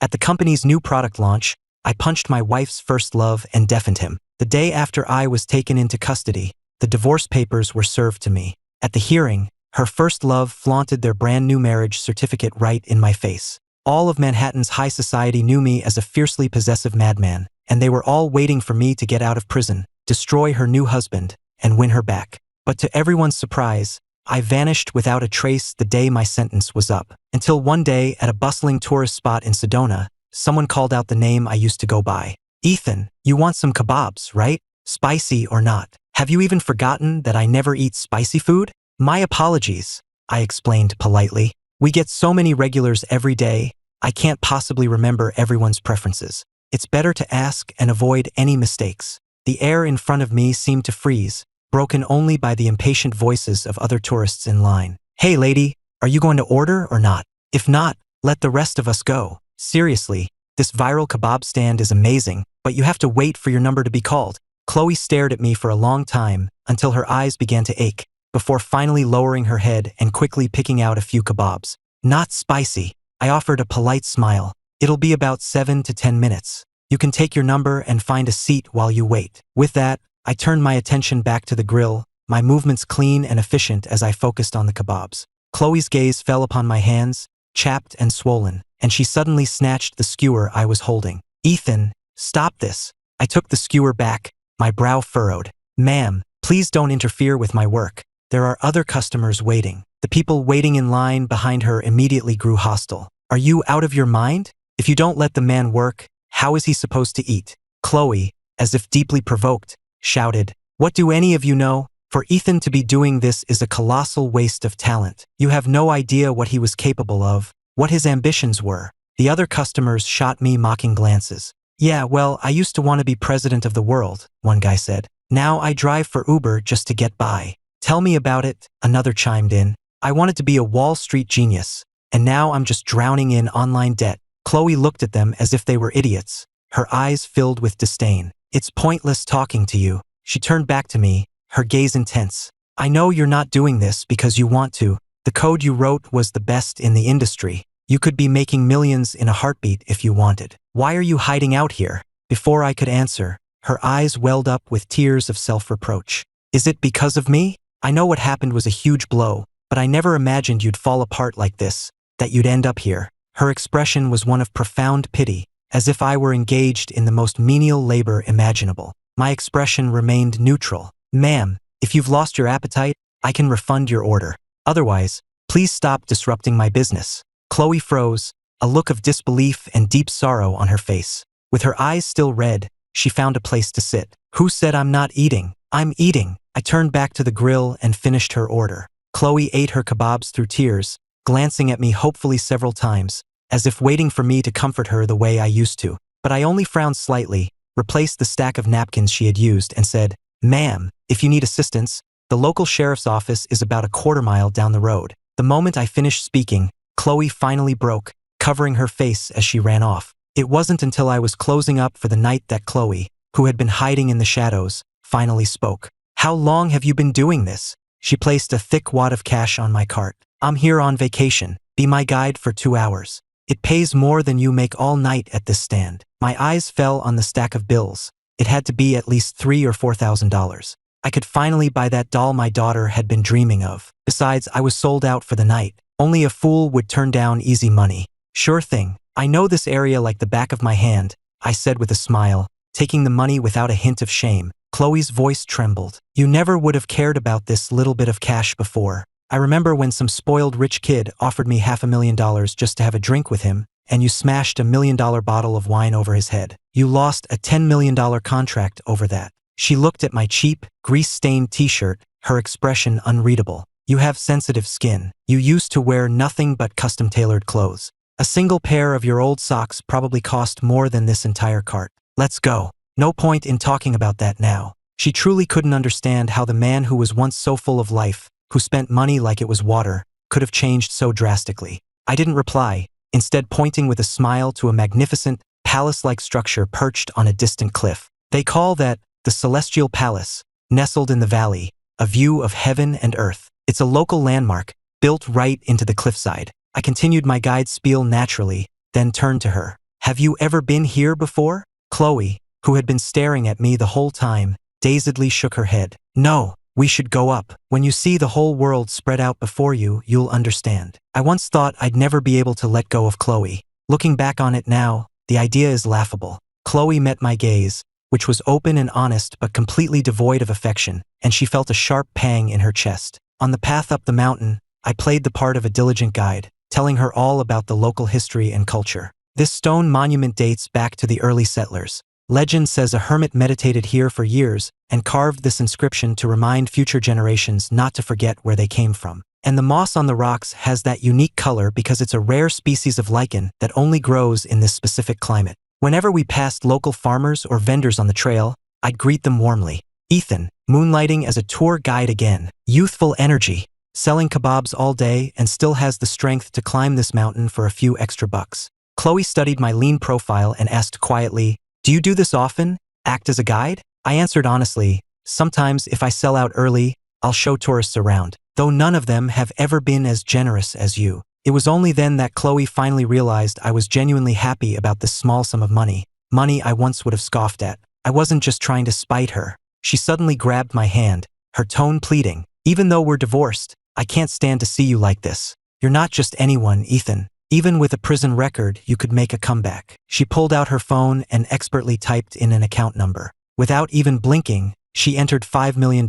At the company's new product launch, I punched my wife's first love and deafened him. The day after I was taken into custody, the divorce papers were served to me. At the hearing, her first love flaunted their brand new marriage certificate right in my face. All of Manhattan's high society knew me as a fiercely possessive madman, and they were all waiting for me to get out of prison, destroy her new husband, and win her back. But to everyone's surprise, I vanished without a trace the day my sentence was up. Until one day, at a bustling tourist spot in Sedona, someone called out the name I used to go by. "Ethan, you want some kebabs, right? Spicy or not? Have you even forgotten that I never eat spicy food?" "My apologies," I explained politely. "We get so many regulars every day, I can't possibly remember everyone's preferences. It's better to ask and avoid any mistakes." The air in front of me seemed to freeze, broken only by the impatient voices of other tourists in line. "Hey lady, are you going to order or not? If not, let the rest of us go. Seriously, this viral kebab stand is amazing, but you have to wait for your number to be called." Chloe stared at me for a long time, until her eyes began to ache, before finally lowering her head and quickly picking out a few kebabs. "Not spicy." I offered a polite smile. "It'll be about 7 to 10 minutes. You can take your number and find a seat while you wait." With that, I turned my attention back to the grill, my movements clean and efficient as I focused on the kebabs. Chloe's gaze fell upon my hands, chapped and swollen, and she suddenly snatched the skewer I was holding. "Ethan, stop this." I took the skewer back, my brow furrowed. "Ma'am, please don't interfere with my work. There are other customers waiting." The people waiting in line behind her immediately grew hostile. "Are you out of your mind? If you don't let the man work, how is he supposed to eat?" Chloe, as if deeply provoked, shouted, "What do any of you know? For Ethan to be doing this is a colossal waste of talent. You have no idea what he was capable of, what his ambitions were." The other customers shot me mocking glances. "Yeah, well, I used to want to be president of the world," one guy said. "Now I drive for Uber just to get by." "Tell me about it," another chimed in. "I wanted to be a Wall Street genius, and now I'm just drowning in online debt." Chloe looked at them as if they were idiots, her eyes filled with disdain. "It's pointless talking to you." She turned back to me, her gaze intense. "I know you're not doing this because you want to. The code you wrote was the best in the industry. You could be making millions in a heartbeat if you wanted. Why are you hiding out here?" Before I could answer, her eyes welled up with tears of self-reproach. "Is it because of me? I know what happened was a huge blow, but I never imagined you'd fall apart like this, that you'd end up here." Her expression was one of profound pity, as if I were engaged in the most menial labor imaginable. My expression remained neutral. "Ma'am, if you've lost your appetite, I can refund your order. Otherwise, please stop disrupting my business." Chloe froze, a look of disbelief and deep sorrow on her face. With her eyes still red, she found a place to sit. "Who said I'm not eating? I'm eating." I turned back to the grill and finished her order. Chloe ate her kebabs through tears, glancing at me hopefully several times, as if waiting for me to comfort her the way I used to. But I only frowned slightly, replaced the stack of napkins she had used, and said, "Ma'am, if you need assistance, the local sheriff's office is about a quarter-mile down the road." The moment I finished speaking, Chloe finally broke, covering her face as she ran off. It wasn't until I was closing up for the night that Chloe, who had been hiding in the shadows, finally spoke. "How long have you been doing this?" She placed a thick wad of cash on my cart. "I'm here on vacation. Be my guide for 2 hours. It pays more than you make all night at this stand." My eyes fell on the stack of bills. It had to be at least $3,000 or $4,000. I could finally buy that doll my daughter had been dreaming of. Besides, I was sold out for the night. Only a fool would turn down easy money. "Sure thing. I know this area like the back of my hand," I said with a smile, taking the money without a hint of shame. Chloe's voice trembled. "You never would have cared about this little bit of cash before. I remember when some spoiled rich kid offered me $500,000 just to have a drink with him, and you smashed $1 million bottle of wine over his head. You lost a $10 million contract over that." She looked at my cheap, grease-stained t-shirt, her expression unreadable. "You have sensitive skin. You used to wear nothing but custom-tailored clothes. A single pair of your old socks probably cost more than this entire cart. Let's go. No point in talking about that now." She truly couldn't understand how the man who was once so full of life, who spent money like it was water, could have changed so drastically. I didn't reply, instead pointing with a smile to a magnificent, palace-like structure perched on a distant cliff. "They call that the Celestial Palace, nestled in the valley, a view of heaven and earth. It's a local landmark, built right into the cliffside." I continued my guide spiel naturally, then turned to her. Have you ever been here before? Chloe, who had been staring at me the whole time, dazedly shook her head. No, we should go up. When you see the whole world spread out before you, you'll understand. I once thought I'd never be able to let go of Chloe. Looking back on it now, the idea is laughable. Chloe met my gaze, which was open and honest but completely devoid of affection, and she felt a sharp pang in her chest. On the path up the mountain, I played the part of a diligent guide, telling her all about the local history and culture. This stone monument dates back to the early settlers. Legend says a hermit meditated here for years and carved this inscription to remind future generations not to forget where they came from. And the moss on the rocks has that unique color because it's a rare species of lichen that only grows in this specific climate. Whenever we passed local farmers or vendors on the trail, I'd greet them warmly. Ethan, moonlighting as a tour guide again. Youthful energy, selling kebabs all day and still has the strength to climb this mountain for a few extra bucks. Chloe studied my lean profile and asked quietly, "Do you do this often? Act as a guide?" I answered honestly, "Sometimes if I sell out early, I'll show tourists around, though none of them have ever been as generous as you." It was only then that Chloe finally realized I was genuinely happy about this small sum of money I once would have scoffed at. I wasn't just trying to spite her. She suddenly grabbed my hand, her tone pleading, "Even though we're divorced, I can't stand to see you like this. You're not just anyone, Ethan. Even with a prison record, you could make a comeback." She pulled out her phone and expertly typed in an account number. Without even blinking, she entered $5 million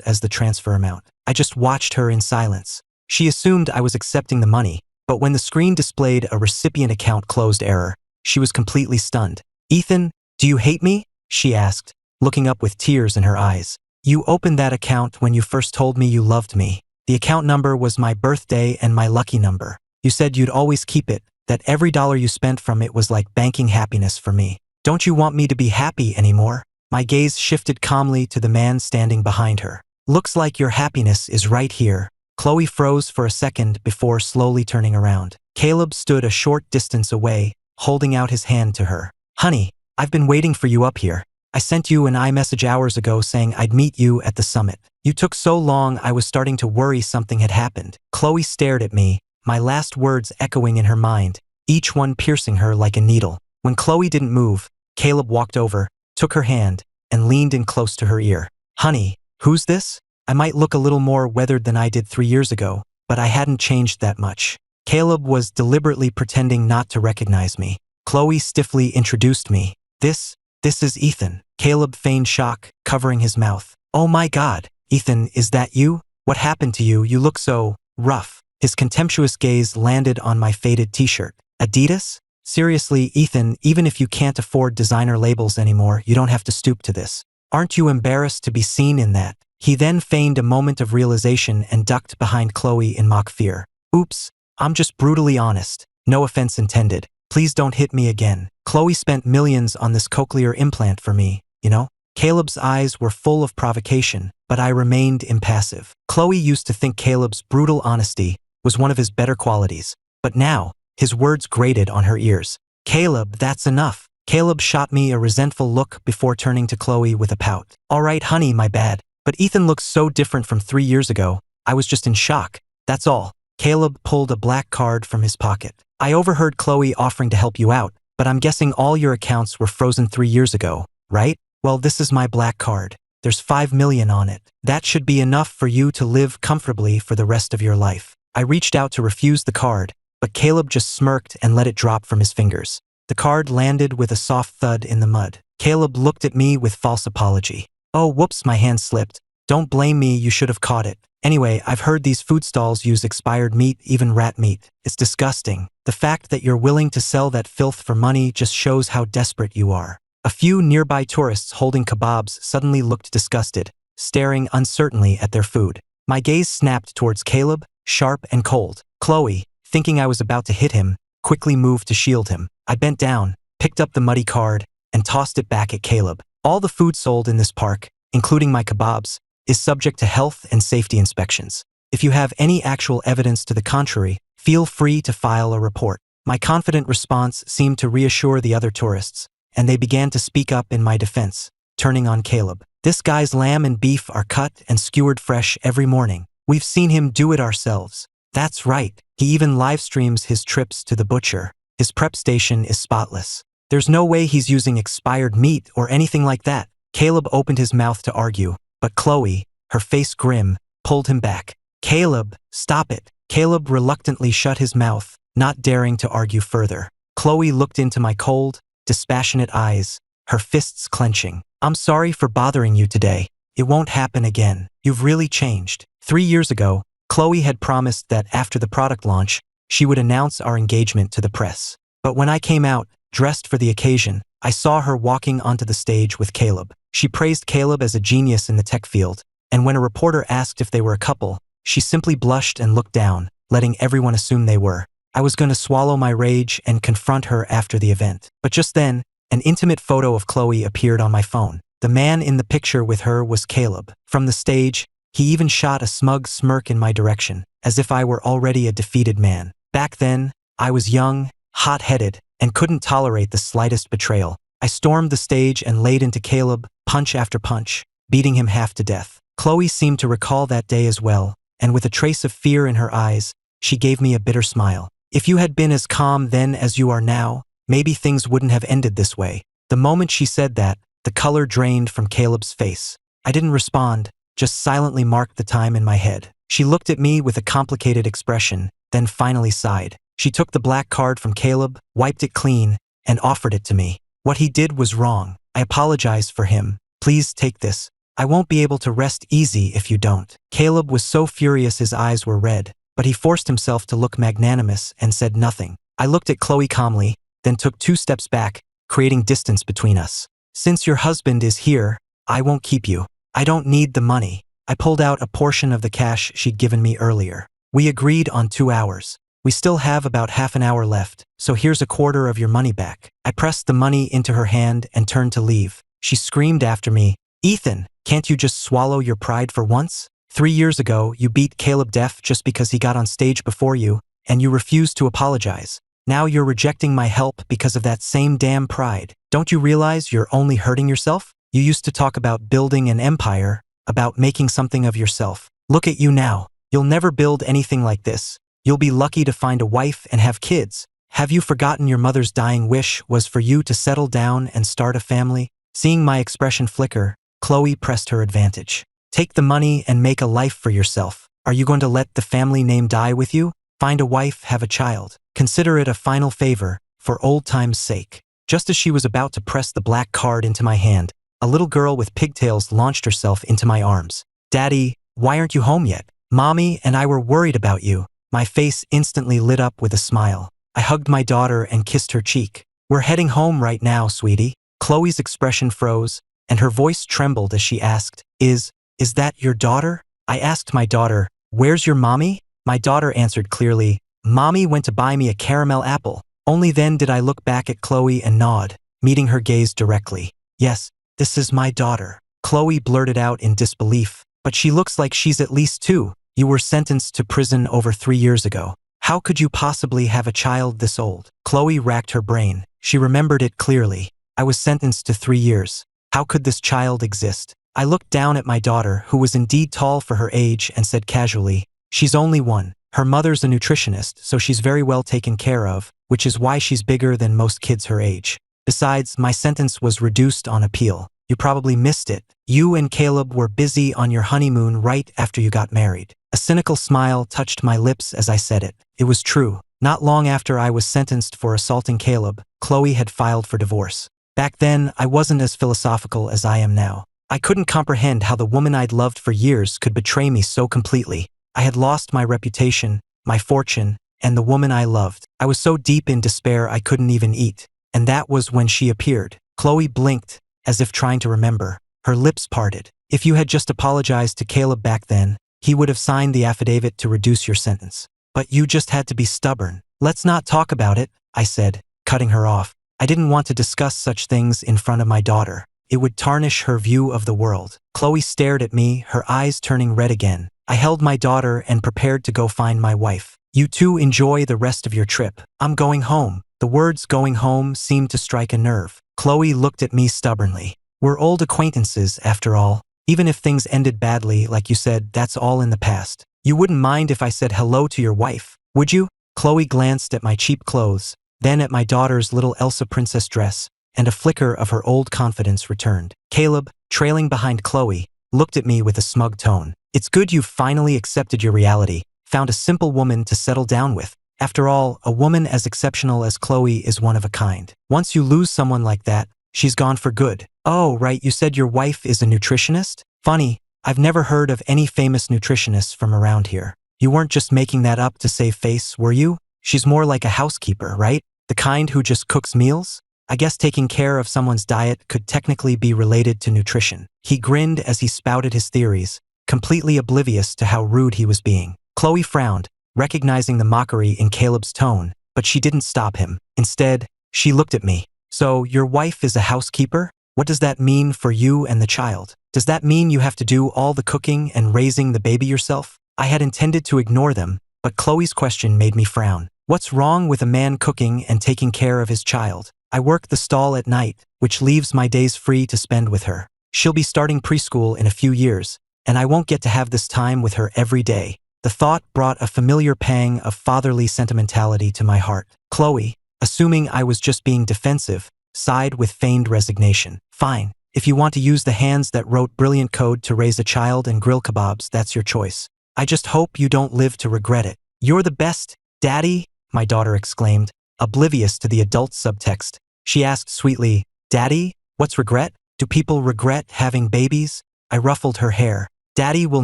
as the transfer amount. I just watched her in silence. She assumed I was accepting the money, but when the screen displayed a recipient account closed error, she was completely stunned. "Ethan, do you hate me?" she asked, looking up with tears in her eyes. "You opened that account when you first told me you loved me. The account number was my birthday and my lucky number. You said you'd always keep it, that every dollar you spent from it was like banking happiness for me. Don't you want me to be happy anymore?" My gaze shifted calmly to the man standing behind her. "Looks like your happiness is right here." Chloe froze for a second before slowly turning around. Caleb stood a short distance away, holding out his hand to her. "Honey, I've been waiting for you up here. I sent you an iMessage hours ago saying I'd meet you at the summit. You took so long I was starting to worry something had happened." Chloe stared at me, my last words echoing in her mind, each one piercing her like a needle. When Chloe didn't move, Caleb walked over, took her hand, and leaned in close to her ear. "Honey, who's this?" I might look a little more weathered than I did 3 years ago, but I hadn't changed that much. Caleb was deliberately pretending not to recognize me. Chloe stiffly introduced me. This is Ethan." Caleb feigned shock, covering his mouth. "Oh my God, Ethan, is that you? What happened to you? You look so rough." His contemptuous gaze landed on my faded t-shirt. "Adidas? Seriously, Ethan, even if you can't afford designer labels anymore, you don't have to stoop to this. Aren't you embarrassed to be seen in that?" He then feigned a moment of realization and ducked behind Chloe in mock fear. "Oops, I'm just brutally honest. No offense intended. Please don't hit me again. Chloe spent millions on this cochlear implant for me, you know?" Caleb's eyes were full of provocation, but I remained impassive. Chloe used to think Caleb's brutal honesty was one of his better qualities, but now, his words grated on her ears. "Caleb, that's enough." Caleb shot me a resentful look before turning to Chloe with a pout. "All right, honey, my bad. But Ethan looks so different from 3 years ago. I was just in shock. That's all." Caleb pulled a black card from his pocket. "I overheard Chloe offering to help you out, but I'm guessing all your accounts were frozen 3 years ago, right? Well, this is my black card. There's 5 million on it. That should be enough for you to live comfortably for the rest of your life." I reached out to refuse the card, but Caleb just smirked and let it drop from his fingers. The card landed with a soft thud in the mud. Caleb looked at me with false apology. "Oh, whoops, my hand slipped. Don't blame me, you should have caught it. Anyway, I've heard these food stalls use expired meat, even rat meat. It's disgusting. The fact that you're willing to sell that filth for money just shows how desperate you are." A few nearby tourists holding kebabs suddenly looked disgusted, staring uncertainly at their food. My gaze snapped towards Caleb, sharp and cold. Chloe, thinking I was about to hit him, quickly moved to shield him. I bent down, picked up the muddy card, and tossed it back at Caleb. "All the food sold in this park, including my kebabs, is subject to health and safety inspections. If you have any actual evidence to the contrary, feel free to file a report." My confident response seemed to reassure the other tourists, and they began to speak up in my defense, turning on Caleb. "This guy's lamb and beef are cut and skewered fresh every morning. We've seen him do it ourselves. That's right, he even live streams his trips to the butcher. His prep station is spotless." There's no way he's using expired meat or anything like that. Caleb opened his mouth to argue, but Chloe, her face grim, pulled him back. Caleb, stop it. Caleb reluctantly shut his mouth, not daring to argue further. Chloe looked into my cold, dispassionate eyes, her fists clenching. I'm sorry for bothering you today. It won't happen again. You've really changed. 3 years ago, Chloe had promised that after the product launch, she would announce our engagement to the press. But when I came out, dressed for the occasion, I saw her walking onto the stage with Caleb. She praised Caleb as a genius in the tech field, and when a reporter asked if they were a couple, she simply blushed and looked down, letting everyone assume they were. I was going to swallow my rage and confront her after the event. But just then, an intimate photo of Chloe appeared on my phone. The man in the picture with her was Caleb. From the stage, he even shot a smug smirk in my direction, as if I were already a defeated man. Back then, I was young, hot-headed, and couldn't tolerate the slightest betrayal. I stormed the stage and laid into Caleb, punch after punch, beating him half to death. Chloe seemed to recall that day as well, and with a trace of fear in her eyes, she gave me a bitter smile. If you had been as calm then as you are now, maybe things wouldn't have ended this way. The moment she said that, the color drained from Caleb's face. I didn't respond, just silently marked the time in my head. She looked at me with a complicated expression, then finally sighed. She took the black card from Caleb, wiped it clean, and offered it to me. What he did was wrong. I apologized for him. Please take this. I won't be able to rest easy if you don't. Caleb was so furious his eyes were red, but he forced himself to look magnanimous and said nothing. I looked at Chloe calmly, then took 2 steps back, creating distance between us. Since your husband is here, I won't keep you. I don't need the money. I pulled out a portion of the cash she'd given me earlier. We agreed on 2 hours. We still have about half an hour left, so here's a quarter of your money back. I pressed the money into her hand and turned to leave. She screamed after me, Ethan, can't you just swallow your pride for once? 3 years ago, you beat Caleb deaf just because he got on stage before you, and you refused to apologize. Now you're rejecting my help because of that same damn pride. Don't you realize you're only hurting yourself? You used to talk about building an empire, about making something of yourself. Look at you now. You'll never build anything like this. You'll be lucky to find a wife and have kids. Have you forgotten your mother's dying wish was for you to settle down and start a family? Seeing my expression flicker, Chloe pressed her advantage. Take the money and make a life for yourself. Are you going to let the family name die with you? Find a wife, have a child. Consider it a final favor, for old time's sake. Just as she was about to press the black card into my hand, a little girl with pigtails launched herself into my arms. Daddy, why aren't you home yet? Mommy and I were worried about you. My face instantly lit up with a smile. I hugged my daughter and kissed her cheek. We're heading home right now, sweetie. Chloe's expression froze, and her voice trembled as she asked, Is that your daughter? I asked my daughter, where's your mommy? My daughter answered clearly, Mommy went to buy me a caramel apple. Only then did I look back at Chloe and nod, meeting her gaze directly. Yes, this is my daughter. Chloe blurted out in disbelief, but she looks like she's at least 2. You were sentenced to prison over 3 years ago. How could you possibly have a child this old? Chloe racked her brain. She remembered it clearly. I was sentenced to 3 years. How could this child exist? I looked down at my daughter, who was indeed tall for her age, and said casually, She's only 1. Her mother's a nutritionist, so she's very well taken care of, which is why she's bigger than most kids her age. Besides, my sentence was reduced on appeal. You probably missed it. You and Caleb were busy on your honeymoon right after you got married. A cynical smile touched my lips as I said it. It was true. Not long after I was sentenced for assaulting Caleb, Chloe had filed for divorce. Back then, I wasn't as philosophical as I am now. I couldn't comprehend how the woman I'd loved for years could betray me so completely. I had lost my reputation, my fortune, and the woman I loved. I was so deep in despair I couldn't even eat. And that was when she appeared. Chloe blinked, as if trying to remember. Her lips parted. If you had just apologized to Caleb back then, he would have signed the affidavit to reduce your sentence. But you just had to be stubborn. Let's not talk about it, I said, cutting her off. I didn't want to discuss such things in front of my daughter. It would tarnish her view of the world. Chloe stared at me, her eyes turning red again. I held my daughter and prepared to go find my wife. You two enjoy the rest of your trip. I'm going home. The words going home seemed to strike a nerve. Chloe looked at me stubbornly. We're old acquaintances, after all. Even if things ended badly, like you said, that's all in the past. You wouldn't mind if I said hello to your wife, would you? Chloe glanced at my cheap clothes, then at my daughter's little Elsa princess dress, and a flicker of her old confidence returned. Caleb, trailing behind Chloe, looked at me with a smug tone. It's good you've finally accepted your reality, found a simple woman to settle down with. After all, a woman as exceptional as Chloe is one of a kind. Once you lose someone like that, she's gone for good. Oh, right, you said your wife is a nutritionist? Funny, I've never heard of any famous nutritionists from around here. You weren't just making that up to save face, were you? She's more like a housekeeper, right? The kind who just cooks meals? I guess taking care of someone's diet could technically be related to nutrition. He grinned as he spouted his theories, completely oblivious to how rude he was being. Chloe frowned, recognizing the mockery in Caleb's tone, but she didn't stop him. Instead, she looked at me. So, your wife is a housekeeper? What does that mean for you and the child? Does that mean you have to do all the cooking and raising the baby yourself? I had intended to ignore them, but Chloe's question made me frown. What's wrong with a man cooking and taking care of his child? I work the stall at night, which leaves my days free to spend with her. She'll be starting preschool in a few years, and I won't get to have this time with her every day. The thought brought a familiar pang of fatherly sentimentality to my heart. Chloe, assuming I was just being defensive, sighed with feigned resignation. Fine, if you want to use the hands that wrote brilliant code to raise a child and grill kebabs, that's your choice. I just hope you don't live to regret it. You're the best, Daddy, my daughter exclaimed, oblivious to the adult subtext. She asked sweetly, Daddy, what's regret? Do people regret having babies? I ruffled her hair. Daddy will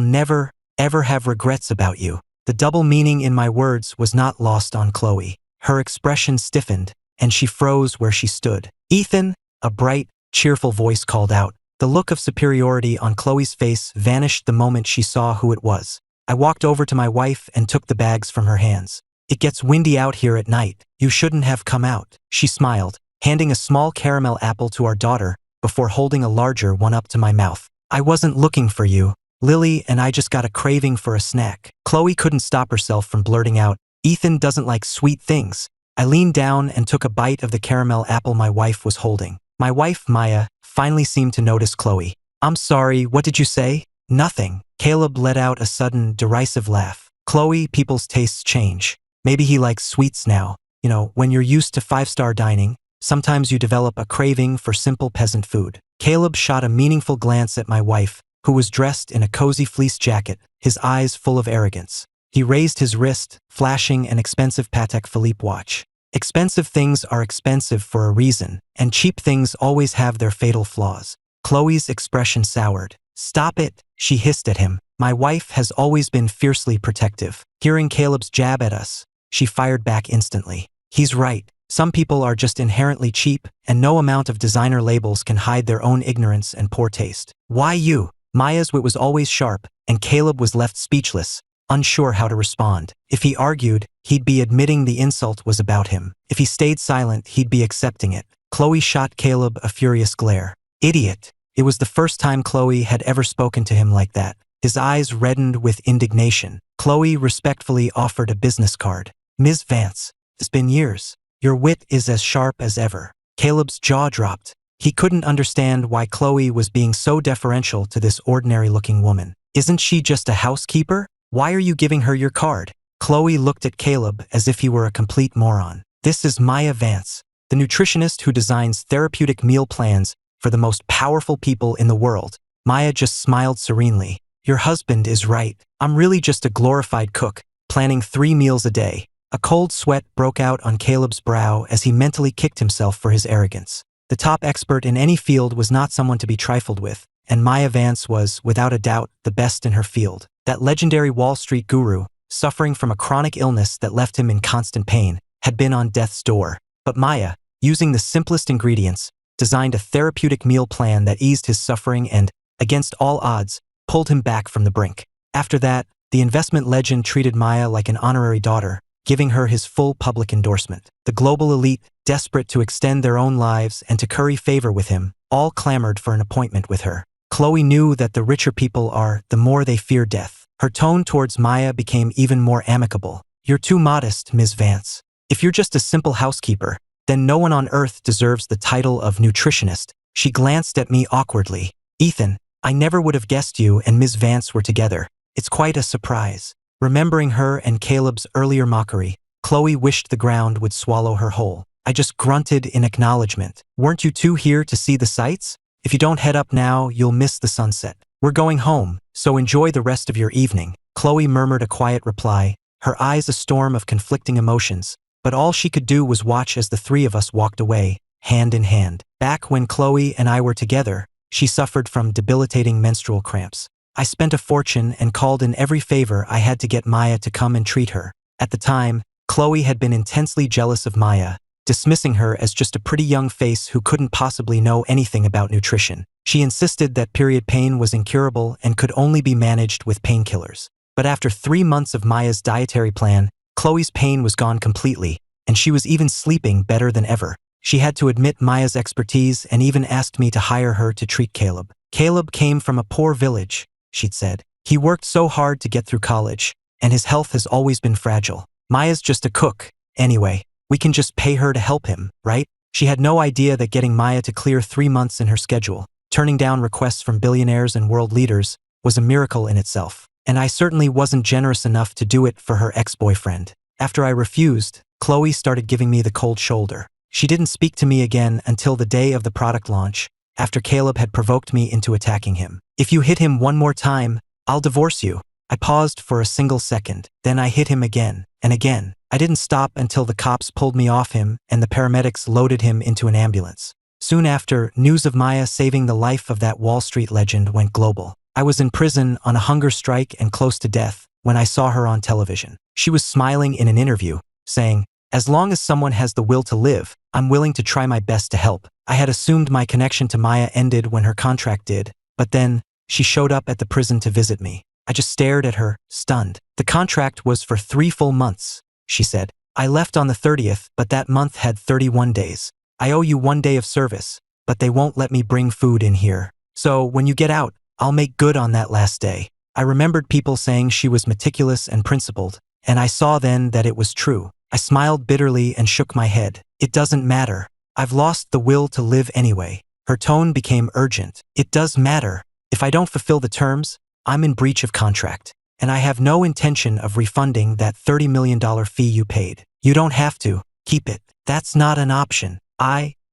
never, ever have regrets about you. The double meaning in my words was not lost on Chloe. Her expression stiffened, and she froze where she stood. Ethan, a bright, cheerful voice called out. The look of superiority on Chloe's face vanished the moment she saw who it was. I walked over to my wife and took the bags from her hands. It gets windy out here at night. You shouldn't have come out. She smiled, handing a small caramel apple to our daughter before holding a larger one up to my mouth. I wasn't looking for you. Lily and I just got a craving for a snack. Chloe couldn't stop herself from blurting out, Ethan doesn't like sweet things. I leaned down and took a bite of the caramel apple my wife was holding. My wife, Maya, finally seemed to notice Chloe. I'm sorry, what did you say? Nothing. Caleb let out a sudden, derisive laugh. Chloe, people's tastes change. Maybe he likes sweets now. You know, when you're used to five-star dining, sometimes you develop a craving for simple peasant food. Caleb shot a meaningful glance at my wife, who was dressed in a cozy fleece jacket, his eyes full of arrogance. He raised his wrist, flashing an expensive Patek Philippe watch. Expensive things are expensive for a reason, and cheap things always have their fatal flaws. Chloe's expression soured. Stop it, she hissed at him. My wife has always been fiercely protective. Hearing Caleb's jab at us, she fired back instantly. He's right. Some people are just inherently cheap, and no amount of designer labels can hide their own ignorance and poor taste. Why you? Maya's wit was always sharp, and Caleb was left speechless, unsure how to respond. If he argued, he'd be admitting the insult was about him. If he stayed silent, he'd be accepting it. Chloe shot Caleb a furious glare. Idiot. It was the first time Chloe had ever spoken to him like that. His eyes reddened with indignation. Chloe respectfully offered a business card. Ms. Vance, it's been years. Your wit is as sharp as ever. Caleb's jaw dropped. He couldn't understand why Chloe was being so deferential to this ordinary-looking woman. Isn't she just a housekeeper? Why are you giving her your card? Chloe looked at Caleb as if he were a complete moron. This is Maya Vance, the nutritionist who designs therapeutic meal plans for the most powerful people in the world. Maya just smiled serenely. Your husband is right. I'm really just a glorified cook, planning 3 meals a day. A cold sweat broke out on Caleb's brow as he mentally kicked himself for his arrogance. The top expert in any field was not someone to be trifled with, and Maya Vance was, without a doubt, the best in her field. That legendary Wall Street guru, suffering from a chronic illness that left him in constant pain, had been on death's door. But Maya, using the simplest ingredients, designed a therapeutic meal plan that eased his suffering and, against all odds, pulled him back from the brink. After that, the investment legend treated Maya like an honorary daughter, giving her his full public endorsement. The global elite, desperate to extend their own lives and to curry favor with him, all clamored for an appointment with her. Chloe knew that the richer people are, the more they fear death. Her tone towards Maya became even more amicable. You're too modest, Ms. Vance. If you're just a simple housekeeper, then no one on earth deserves the title of nutritionist. She glanced at me awkwardly. Ethan, I never would have guessed you and Ms. Vance were together. It's quite a surprise. Remembering her and Caleb's earlier mockery, Chloe wished the ground would swallow her whole. I just grunted in acknowledgement. Weren't you two here to see the sights? If you don't head up now, you'll miss the sunset. We're going home, so enjoy the rest of your evening. Chloe murmured a quiet reply, her eyes a storm of conflicting emotions, but all she could do was watch as the three of us walked away, hand in hand. Back when Chloe and I were together, she suffered from debilitating menstrual cramps. I spent a fortune and called in every favor I had to get Maya to come and treat her. At the time, Chloe had been intensely jealous of Maya, dismissing her as just a pretty young face who couldn't possibly know anything about nutrition. She insisted that period pain was incurable and could only be managed with painkillers. But after 3 months of Maya's dietary plan, Chloe's pain was gone completely, and she was even sleeping better than ever. She had to admit Maya's expertise and even asked me to hire her to treat Caleb. Caleb came from a poor village, she'd said. He worked so hard to get through college, and his health has always been fragile. Maya's just a cook. Anyway, we can just pay her to help him, right? She had no idea that getting Maya to clear 3 months in her schedule, turning down requests from billionaires and world leaders, was a miracle in itself. And I certainly wasn't generous enough to do it for her ex-boyfriend. After I refused, Chloe started giving me the cold shoulder. She didn't speak to me again until the day of the product launch, after Caleb had provoked me into attacking him. If you hit him one more time, I'll divorce you. I paused for a single second, then I hit him again, and again. I didn't stop until the cops pulled me off him and the paramedics loaded him into an ambulance. Soon after, news of Maya saving the life of that Wall Street legend went global. I was in prison on a hunger strike and close to death when I saw her on television. She was smiling in an interview, saying, "As long as someone has the will to live, I'm willing to try my best to help." I had assumed my connection to Maya ended when her contract did, but then, she showed up at the prison to visit me. I just stared at her, stunned. "The contract was for 3 full months, she said. "I left on the 30th, but that month had 31 days. I owe you 1 day of service, but they won't let me bring food in here. So, when you get out, I'll make good on that last day." I remembered people saying she was meticulous and principled, and I saw then that it was true. I smiled bitterly and shook my head. "It doesn't matter. I've lost the will to live anyway." Her tone became urgent. "It does matter. If I don't fulfill the terms, I'm in breach of contract, and I have no intention of refunding that $30 million fee you paid. You don't have to. Keep it. That's not an option.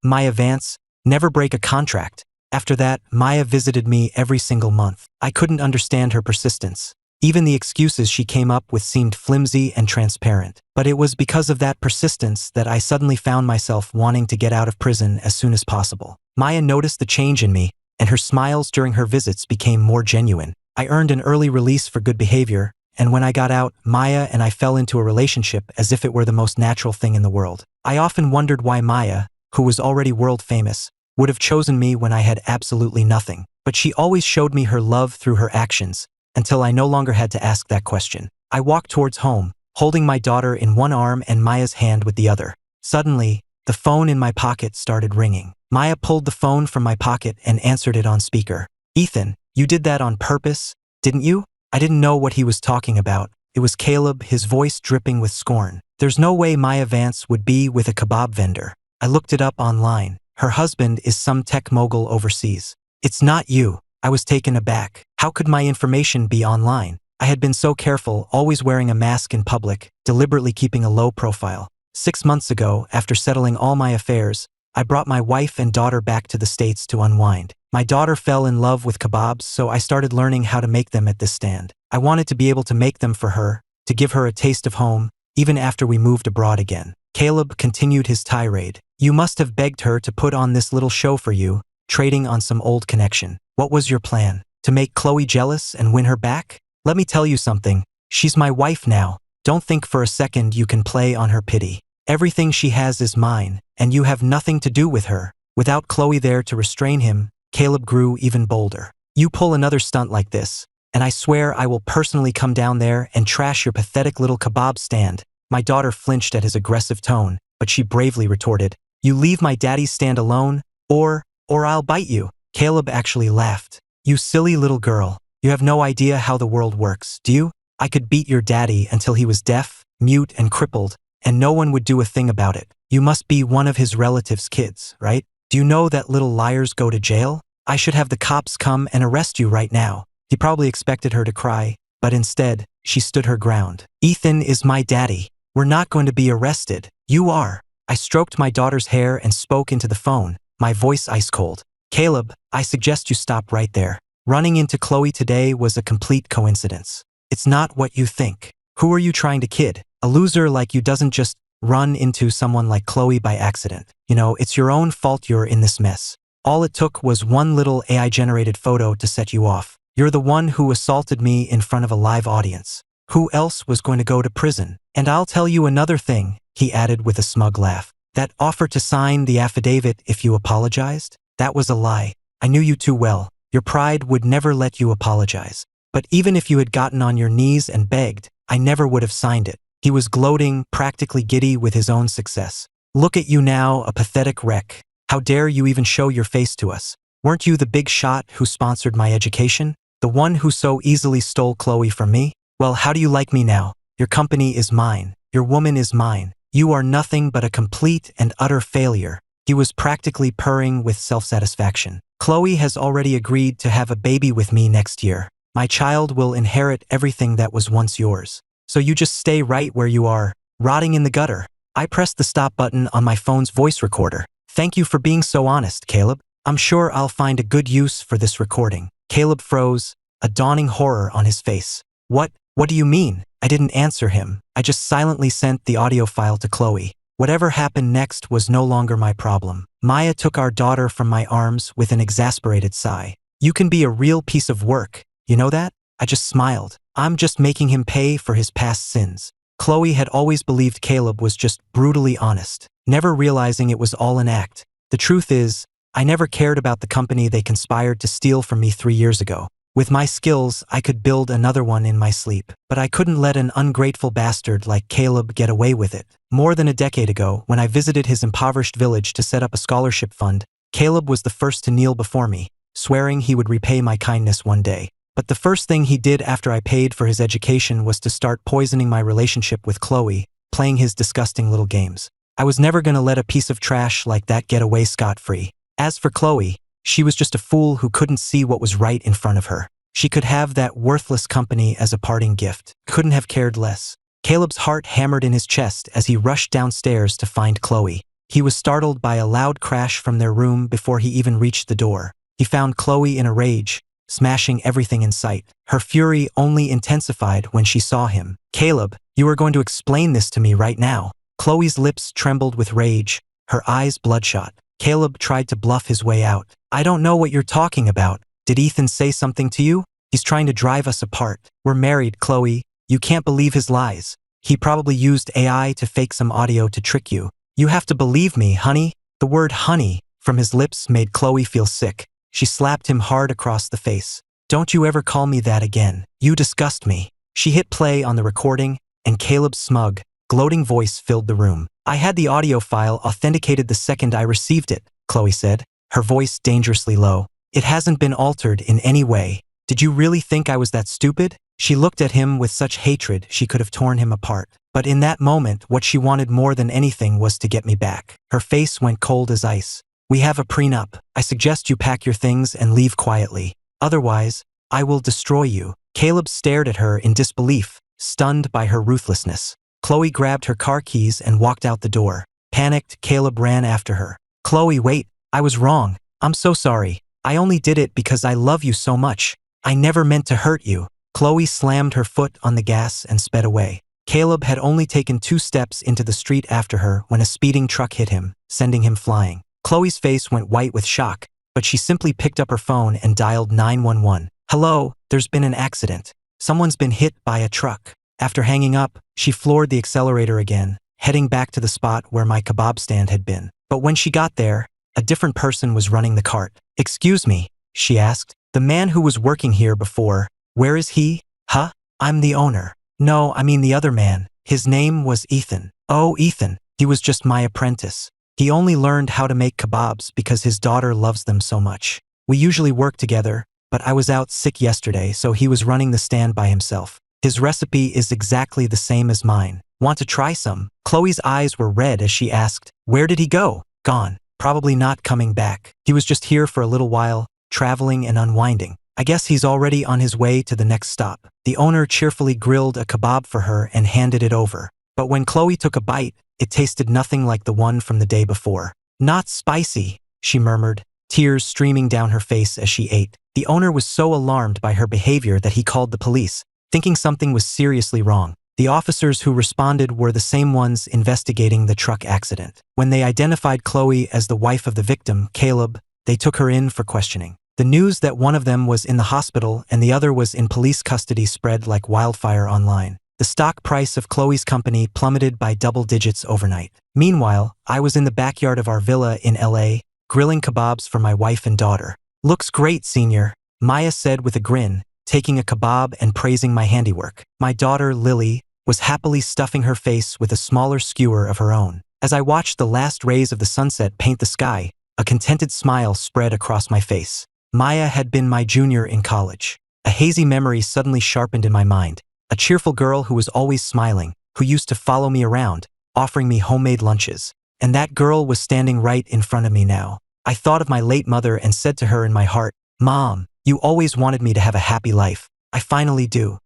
Maya Vance, never break a contract." After that, Maya visited me every single month. I couldn't understand her persistence. Even the excuses she came up with seemed flimsy and transparent. But it was because of that persistence that I suddenly found myself wanting to get out of prison as soon as possible. Maya noticed the change in me, and her smiles during her visits became more genuine. I earned an early release for good behavior, and when I got out, Maya and I fell into a relationship as if it were the most natural thing in the world. I often wondered why Maya, who was already world famous, would have chosen me when I had absolutely nothing. But she always showed me her love through her actions, until I no longer had to ask that question. I walked towards home, holding my daughter in one arm and Maya's hand with the other. Suddenly, the phone in my pocket started ringing. Maya pulled the phone from my pocket and answered it on speaker. "Ethan, you did that on purpose, didn't you?" I didn't know what he was talking about. It was Caleb, his voice dripping with scorn. "There's no way Maya Vance would be with a kebab vendor. I looked it up online. Her husband is some tech mogul overseas. It's not you." I was taken aback. How could my information be online? I had been so careful, always wearing a mask in public, deliberately keeping a low profile. 6 months ago, after settling all my affairs, I brought my wife and daughter back to the States to unwind. My daughter fell in love with kebabs, so I started learning how to make them at this stand. I wanted to be able to make them for her, to give her a taste of home, even after we moved abroad again. Caleb continued his tirade. "You must have begged her to put on this little show for you, trading on some old connection. What was your plan? To make Chloe jealous and win her back? Let me tell you something. She's my wife now. Don't think for a second you can play on her pity. Everything she has is mine, and you have nothing to do with her." Without Chloe there to restrain him, Caleb grew even bolder. "You pull another stunt like this, and I swear I will personally come down there and trash your pathetic little kebab stand." My daughter flinched at his aggressive tone, but she bravely retorted, "You leave my daddy's stand alone, or I'll bite you." Caleb actually laughed. "You silly little girl. You have no idea how the world works, do you? I could beat your daddy until he was deaf, mute, and crippled, and no one would do a thing about it. You must be one of his relatives' kids, right? Do you know that little liars go to jail? I should have the cops come and arrest you right now." He probably expected her to cry, but instead, she stood her ground. "Ethan is my daddy. We're not going to be arrested. You are." I stroked my daughter's hair and spoke into the phone, my voice ice cold. Caleb, I suggest you stop right there. Running into Chloe today was a complete coincidence. It's not what you think. Who are you trying to kid? A loser like you doesn't just run into someone like Chloe by accident. You know, it's your own fault you're in this mess. All it took was one little AI-generated photo to set you off. You're the one who assaulted me in front of a live audience. Who else was going to go to prison? And I'll tell you another thing, he added with a smug laugh. That offer to sign the affidavit if you apologized? That was a lie. I knew you too well. Your pride would never let you apologize. But even if you had gotten on your knees and begged, I never would have signed it. He was gloating, practically giddy with his own success. Look at you now, a pathetic wreck. How dare you even show your face to us? Weren't you the big shot who sponsored my education? The one who so easily stole Chloe from me? Well, how do you like me now? Your company is mine. Your woman is mine. You are nothing but a complete and utter failure. He was practically purring with self-satisfaction. Chloe has already agreed to have a baby with me next year. My child will inherit everything that was once yours. So you just stay right where you are, rotting in the gutter. I pressed the stop button on my phone's voice recorder. Thank you for being so honest, Caleb. I'm sure I'll find a good use for this recording. Caleb froze, a dawning horror on his face. What do you mean? I didn't answer him. I just silently sent the audio file to Chloe. Whatever happened next was no longer my problem. Maya took our daughter from my arms with an exasperated sigh. You can be a real piece of work. You know that? I just smiled. I'm just making him pay for his past sins. Chloe had always believed Caleb was just brutally honest, never realizing it was all an act. The truth is, I never cared about the company they conspired to steal from me 3 years ago. With my skills, I could build another one in my sleep. But I couldn't let an ungrateful bastard like Caleb get away with it. More than a decade ago, when I visited his impoverished village to set up a scholarship fund, Caleb was the first to kneel before me, swearing he would repay my kindness one day. But the first thing he did after I paid for his education was to start poisoning my relationship with Chloe, playing his disgusting little games. I was never going to let a piece of trash like that get away scot-free. As for Chloe, she was just a fool who couldn't see what was right in front of her. She could have that worthless company as a parting gift. Couldn't have cared less. Caleb's heart hammered in his chest as he rushed downstairs to find Chloe. He was startled by a loud crash from their room before he even reached the door. He found Chloe in a rage, smashing everything in sight. Her fury only intensified when she saw him. Caleb, you are going to explain this to me right now. Chloe's lips trembled with rage, her eyes bloodshot. Caleb tried to bluff his way out. I don't know what you're talking about. Did Ethan say something to you? He's trying to drive us apart. We're married, Chloe. You can't believe his lies. He probably used AI to fake some audio to trick you. You have to believe me, honey. The word honey from his lips made Chloe feel sick. She slapped him hard across the face. Don't you ever call me that again. You disgust me. She hit play on the recording, and Caleb's smug, gloating voice filled the room. I had the audio file authenticated the second I received it, Chloe said, her voice dangerously low. It hasn't been altered in any way. Did you really think I was that stupid? She looked at him with such hatred she could have torn him apart. But in that moment, what she wanted more than anything was to get me back. Her face went cold as ice. We have a prenup. I suggest you pack your things and leave quietly. Otherwise, I will destroy you. Caleb stared at her in disbelief, stunned by her ruthlessness. Chloe grabbed her car keys and walked out the door. Panicked, Caleb ran after her. Chloe, wait. I was wrong. I'm so sorry. I only did it because I love you so much. I never meant to hurt you. Chloe slammed her foot on the gas and sped away. Caleb had only taken 2 steps into the street after her when a speeding truck hit him, sending him flying. Chloe's face went white with shock, but she simply picked up her phone and dialed 911. Hello, there's been an accident. Someone's been hit by a truck. After hanging up, she floored the accelerator again, heading back to the spot where my kebab stand had been. But when she got there, a different person was running the cart. Excuse me, she asked. The man who was working here before, where is he? Huh? I'm the owner. No, I mean the other man. His name was Ethan. Oh, Ethan. He was just my apprentice. He only learned how to make kebabs because his daughter loves them so much. We usually work together, but I was out sick yesterday, so he was running the stand by himself. His recipe is exactly the same as mine. Want to try some? Chloe's eyes were red as she asked, where did he go? Gone. Probably not coming back. He was just here for a little while, traveling and unwinding. I guess he's already on his way to the next stop. The owner cheerfully grilled a kebab for her and handed it over. But when Chloe took a bite, It tasted nothing like the one from the day before. Not spicy, she murmured, tears streaming down her face as she ate. The owner was so alarmed by her behavior that he called the police, thinking something was seriously wrong. The officers who responded were the same ones investigating the truck accident. When they identified Chloe as the wife of the victim, Caleb, they took her in for questioning. The news that one of them was in the hospital and the other was in police custody spread like wildfire online. The stock price of Chloe's company plummeted by double digits overnight. Meanwhile, I was in the backyard of our villa in LA, grilling kebabs for my wife and daughter. "Looks great, senior," Maya said with a grin, taking a kebab and praising my handiwork. My daughter, Lily, was happily stuffing her face with a smaller skewer of her own. As I watched the last rays of the sunset paint the sky, a contented smile spread across my face. Maya had been my junior in college. A hazy memory suddenly sharpened in my mind. A cheerful girl who was always smiling, who used to follow me around, offering me homemade lunches. And that girl was standing right in front of me now. I thought of my late mother and said to her in my heart, "Mom, you always wanted me to have a happy life. I finally do."